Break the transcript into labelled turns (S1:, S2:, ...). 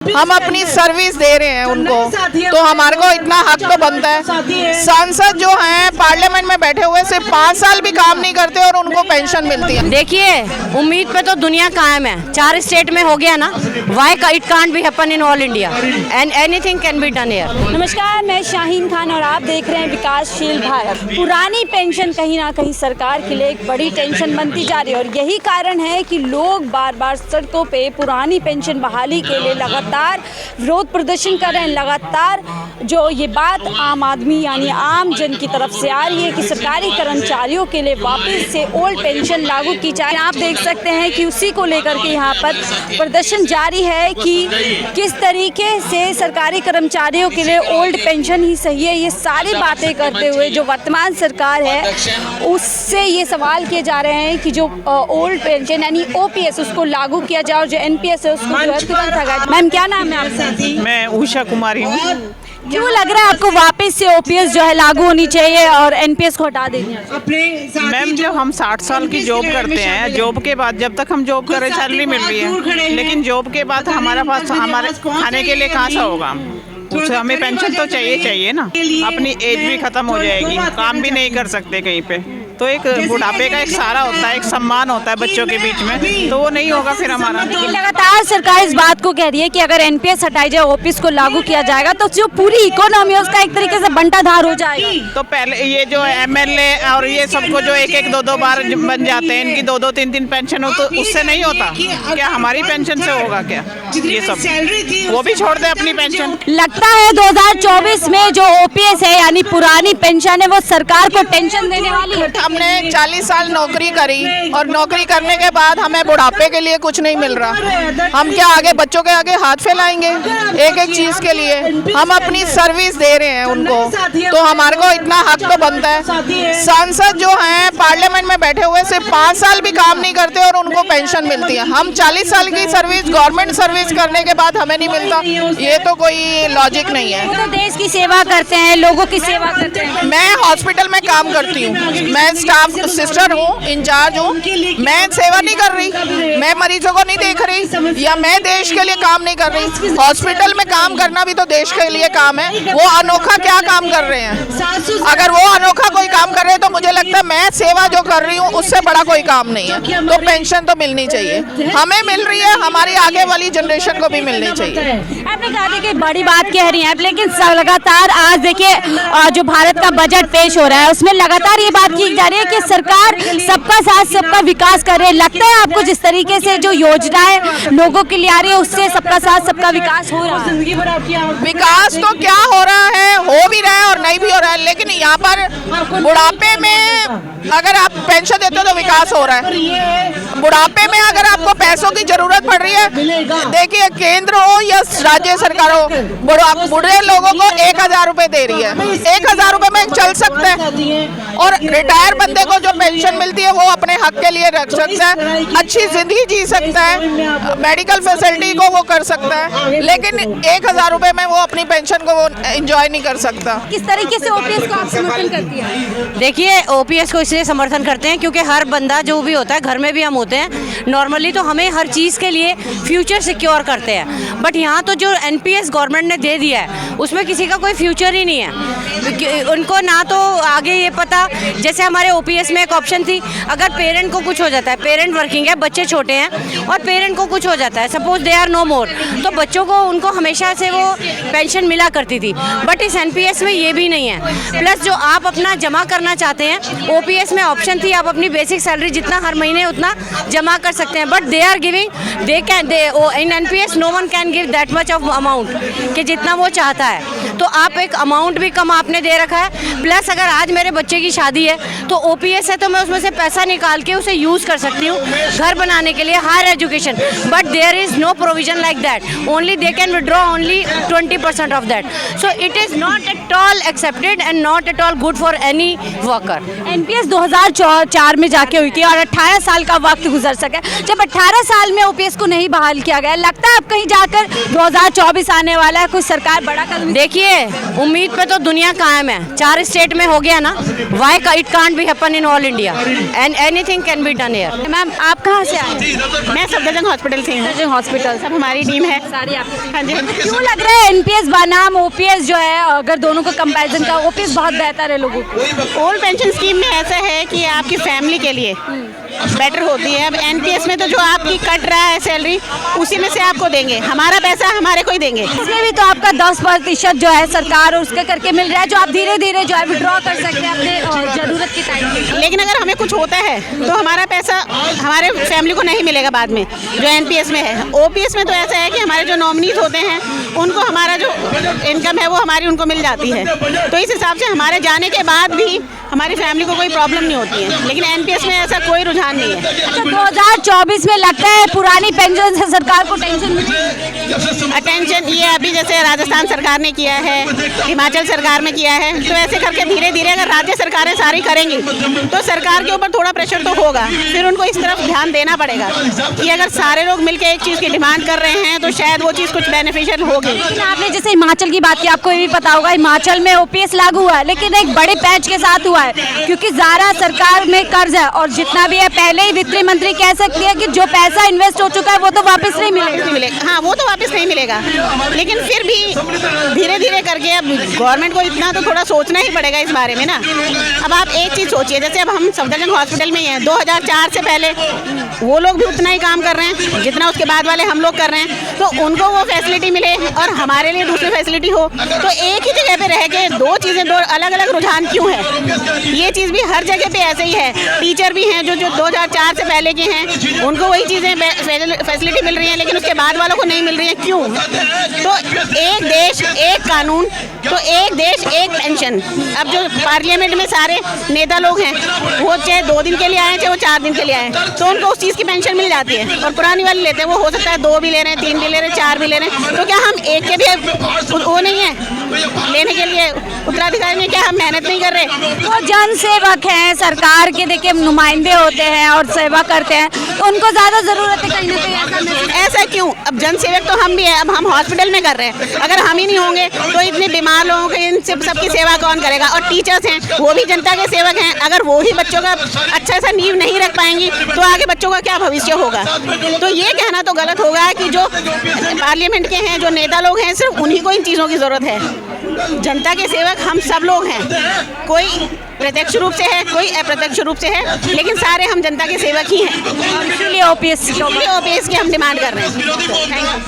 S1: हम अपनी सर्विस दे रहे हैं उनको, तो हमारे को इतना हक तो बनता है। सांसद जो हैं पार्लियामेंट में बैठे हुए सिर्फ 5 साल भी काम नहीं करते और उनको पेंशन मिलती है।
S2: देखिए, उम्मीद पे तो दुनिया कायम है। 4 स्टेट में हो गया ना, why it can't be happen in all India and anything can be done here.
S3: नमस्कार, मैं शाहीन खान और आप देख रहे हैं विकासशील भारत। पुरानी पेंशन कहीं ना कहीं सरकार के लिए एक बड़ी टेंशन बनती जा रही है और यही कारण है कि लोग बार बार सड़कों पे पुरानी पेंशन बहाली के लिए लगातार विरोध प्रदर्शन कर रहे हैं। लगातार जो ये बात आम आदमी यानी आम जन की तरफ से आ रही है कि सरकारी कर्मचारियों के लिए वापस से ओल्ड पेंशन लागू की जाए। आप देख सकते हैं कि उसी को लेकर के यहाँ पर प्रदर्शन जारी है कि किस तरीके से सरकारी कर्मचारियों के लिए ओल्ड पेंशन ही सही है। ये सारी बातें करते हुए जो वर्तमान सरकार है उससे ये सवाल किए जा रहे हैं कि जो ओल्ड पेंशन यानी ओपीएस उसको लागू किया जाए और जो एनपीएस है उसको जो है तुरंत हटाया। मैम क्या नाम है आपका?
S1: मैं उषा कुमारी हूँ।
S3: क्यों लग रहा है आपको वापस से ओपीएस जो है लागू होनी चाहिए और एनपीएस को हटा देनी है?
S1: मैम, जब हम 60 साल की जॉब करते हैं, जॉब के बाद जब तक हम जॉब कर रहे सैलरी मिल रही है, लेकिन जॉब के बाद हमारे पास हमारे खाने के लिए कहाँ से होगा? उससे हमें पेंशन तो चाहिए ना। अपनी एज भी खत्म हो जाएगी, काम भी नहीं कर सकते कहीं पे, तो एक बुढ़ापे का एक सहारा होता है, एक सम्मान होता है बच्चों के बीच में, तो वो नहीं होगा फिर हमारा।
S3: लगातार सरकार इस बात को कह रही है कि अगर एनपीएस हटाई जाए, ओपीएस को लागू किया जाएगा तो जो पूरी इकोनॉमी है उसका एक तरीके से बंटाधार हो जाएगा।
S1: तो पहले ये जो एमएलए और ये सबको जो एक 2 बार बन जाते हैं, इनकी 2 3 पेंशन हो, तो उससे नहीं होता क्या? हमारी पेंशन से होगा क्या? ये सब वो भी छोड़ दे अपनी पेंशन।
S3: लगता है 2024 में जो ओपीएस है यानी पुरानी पेंशन है वो सरकार को टेंशन देने वाली है।
S1: हमने 40 साल नौकरी करी और नौकरी करने के बाद हमें बुढ़ापे के लिए कुछ नहीं मिल रहा। हम क्या आगे बच्चों के आगे हाथ फैलाएंगे एक चीज के लिए? हम अपनी सर्विस दे रहे हैं उनको, तो हमारे को इतना हक तो बनता है। सांसद जो हैं पार्लियामेंट में बैठे हुए सिर्फ 5 साल भी काम नहीं करते और उनको पेंशन मिलती है। हम 40 साल की सर्विस, गवर्नमेंट सर्विस करने के बाद हमें नहीं मिलता, ये तो कोई लॉजिक नहीं है।
S3: तो देश की सेवा करते हैं, लोगों की सेवा करते हैं।
S1: मैं हॉस्पिटल में काम करती हूँ, मैं स्टाफ सिस्टर हूँ, इंचार्ज हूँ। मैं सेवा नहीं कर रही, मैं मरीजों को नहीं देख रही, या मैं देश के लिए काम नहीं कर रही। हॉस्पिटल में काम करना भी तो देश के लिए काम है। वो अनोखा क्या काम कर रहे हैं? अगर वो अनोखा कोई काम कर रहे हैं तो मुझे लगता है मैं सेवा जो कर रही हूँ उससे बड़ा कोई काम नहीं है। तो पेंशन तो मिलनी चाहिए, हमें मिल रही है, हमारी आगे वाली जनरेशन को भी मिलनी चाहिए।
S3: आपने कहा था कि बड़ी बात कह रही हैं, लेकिन लगातार आज देखिए जो भारत का बजट पेश हो रहा है उसमें लगातार ये बात की जा रही है कि सरकार सबका साथ सबका विकास कर रही है। लगता है आपको जिस तरीके से जो योजनाएं लोगों के लिए आ रही है उससे सबका साथ सबका विकास हो रहा है?
S1: विकास तो क्या हो रहा है, हो भी रहा है और नहीं भी हो रहा है, लेकिन यहाँ पर बुढ़ापे में अगर आप पेंशन देते हो तो विकास हो रहा है। बुढ़ापे में अगर आपको पैसों की जरूरत पड़ रही है, देखिए केंद्र हो या राज्य सरकार हो, बूढ़े लोगों को 1000 रुपए दे रही है। 1000 रुपए में चल सकते हैं और रिटायर बंदे को जो पेंशन मिलती है वो अपने हक के लिए रख सकता है, अच्छी जिंदगी जी सकता है, मेडिकल फैसिलिटी को वो कर सकता है, लेकिन 1000 रुपए में वो अपनी पेंशन को वो एंजॉय नहीं कर सकता।
S3: किस तरीके से ओपीएस को आप समर्थन करती है?
S2: देखिए, ओपीएस को इसलिए समर्थन करते हैं क्योंकि हर बंदा जो भी होता है, घर में भी हम होते हैं नॉर्मली, तो हमें हर चीज़ के लिए फ्यूचर सिक्योर करते हैं। बट यहाँ तो जो एनपीएस गवर्नमेंट ने दे दिया है उसमें किसी का कोई फ्यूचर ही नहीं है। उनको ना तो आगे ये पता, जैसे हमारे ओपीएस में एक ऑप्शन थी, अगर पेरेंट को कुछ हो जाता है, पेरेंट वर्किंग है, बच्चे छोटे हैं और पेरेंट को कुछ हो जाता है, सपोज दे आर नो मोर, तो बच्चों को उनको हमेशा से वो पेंशन मिला करती थी। बट इस एनपीएस में ये भी नहीं है। प्लस जो आप अपना जमा करना चाहते हैं, ओपीएस में ऑप्शन थी आप अपनी बेसिक सैलरी जितना हर महीने उतना जमा कर सकते हैं, but they are giving, they can in NPS no one can give that much of amount कि जितना वो चाहता है। तो आप एक अमाउंट भी कम आपने दे रखा है। प्लस अगर आज मेरे बच्चे की शादी है तो ओपीएस है तो मैं उसमें से पैसा निकाल के उसे यूज़ कर सकती हूँ घर बनाने के लिए, higher education. But there is no provision like that, only they can withdraw only 20% of that. So it is not at all accepted and not at all good for any worker.
S3: NPS 2004 में जाके हुई थी और 18 साल का वक्त गुजर सके। जब 18 साल में ओपीएस को नहीं बहाल किया गया, लगता है अब कहीं जाकर 2024 आने वाला है, कुछ सरकार बड़ा
S2: देखिए, उम्मीद पे तो दुनिया कायम है। 4 स्टेट में हो गया ना, why it can't be happen in all India and anything can be done here.
S3: Ma'am आप कहाँ से आए हैं?
S1: मैं सफदरजंग हॉस्पिटल से हूँ।
S3: हॉस्पिटल
S1: सब हमारी टीम है।
S3: सारी आपकी
S1: हाँ जी।
S3: क्यों लग रहा है एनपीएस बनाम ओपीएस जो है, अगर दोनों को कंपैरिजन का, ओपीएस बहुत बेहतर है लोगों को?
S1: ओल्ड पेंशन स्कीम में ऐसा है कि आपकी फैमिली के लिए बेटर होती है। अब एनपीएस में तो जो आपकी कट रहा है सैलरी, उसी में से आपको देंगे, हमारा पैसा हमारे को ही देंगे।
S3: इसमें भी तो आपका 10% जो है सरकार और उसके करके मिल रहा है, जो आप धीरे धीरे जो है विड्रॉ कर सकते हैं अपने जरूरत के टाइम पे।
S1: लेकिन अगर हमें कुछ होता है तो हमारा पैसा हमारे फैमिली को नहीं मिलेगा बाद में, जो एनपीएस में है। ओपीएस में तो ऐसा है कि हमारे जो नॉमिनीज होते हैं उनको हमारा जो इनकम है वो हमारी उनको मिल जाती है। तो इस हिसाब से हमारे जाने के बाद भी हमारी फैमिली को कोई प्रॉब्लम नहीं होती है। लेकिन एनपीएस में ऐसा कोई रुझान नहीं है।
S3: अच्छा, 2024 में लगता है पुरानी पेंशन से सरकार को टेंशन मिली?
S1: अटेंशन ये अभी जैसे राजस्थान सरकार ने किया है, हिमाचल सरकार में किया है, तो ऐसे करके धीरे धीरे अगर राज्य सरकारें सारी करेंगी तो सरकार के ऊपर थोड़ा प्रेशर तो होगा। फिर उनको इस तरफ ध्यान देना पड़ेगा कि अगर सारे लोग मिलकर एक चीज़ की डिमांड कर रहे हैं तो शायद वो चीज़ कुछ बेनिफिशियल होगी।
S3: आपने जैसे हिमाचल की बात की, आपको ये भी पता होगा हिमाचल में ओपीएस लागू हुआ है, लेकिन एक बड़े पैच के साथ हुआ है, क्योंकि ज़्यादा सरकार में कर्ज है और जितना भी है, पहले ही वित्त मंत्री कह सकती है कि जो पैसा इन्वेस्ट हो चुका है वो तो वापस नहीं मिलेगा।
S1: हाँ, वो तो वापस नहीं मिलेगा, लेकिन फिर भी धीरे धीरे करके अब गवर्नमेंट को इतना तो थोड़ा सोचना ही पड़ेगा इस बारे में ना। अब आप एक चीज़ सोचिए, जैसे अब हम सफदरजंग हॉस्पिटल में ही हैं, 2004 से पहले वो लोग भी उतना ही काम कर रहे हैं जितना उसके बाद वाले हम लोग कर रहे हैं, तो उनको वो फैसिलिटी मिले और हमारे लिए दूसरी फैसिलिटी हो, तो एक ही जगह पे रह के दो चीज़ें, दो अलग अलग रुझान क्यों है? ये चीज़ भी हर जगह पे ऐसे ही है। टीचर भी हैं जो 2004 से पहले के हैं, उनको वही चीज़ें फैसिलिटी मिल रही हैं, लेकिन उसके बाद वालों को नहीं मिल रही है, क्यों? तो एक देश एक कानून, तो एक देश एक पेंशन। अब जो पार्लियामेंट में सारे नेता लोग हैं, वो चाहे 2 दिन के लिए आए चाहे वो 4 दिन के लिए आए, तो उनको उस चीज़ की पेंशन मिल जाती है। और पुरानी वाली लेते हैं, वो हो सकता है 2 भी ले रहे हैं, 3 भी ले रहे हैं, 4 भी ले रहे हैं, तो क्या हम एक के भी वो नहीं है लेने के लिए उत्तराधिकारी में? क्या हम मेहनत नहीं कर रहे?
S3: वो जन सेवक हैं, सरकार के देखिए नुमाइंदे होते हैं और सेवा करते हैं, तो उनको ज़्यादा ज़रूरत है कहीं ना कहीं।
S1: ऐसा क्यों? अब जन सेवक तो हम भी हैं, अब हम हॉस्पिटल में कर रहे हैं, अगर हम ही नहीं होंगे तो इतने बीमार लोगों की इन सबकी सेवा कौन करेगा? और टीचर्स हैं, वो भी जनता के सेवक हैं, अगर वो ही बच्चों का अच्छा सा नींव नहीं रख पाएंगी तो आगे बच्चों का क्या भविष्य होगा? तो ये कहना तो गलत होगा कि जो पार्लियामेंट के हैं, जो नेता लोग हैं, सिर्फ उन्हीं को इन चीज़ों की ज़रूरत है। जनता के सेवक हम सब लोग हैं, कोई प्रत्यक्ष रूप से है, कोई अप्रत्यक्ष रूप से है, लेकिन सारे हम जनता के सेवक ही हैं।
S3: इसीलिए ओपीएस
S1: की हम डिमांड कर रहे हैं। Thank you.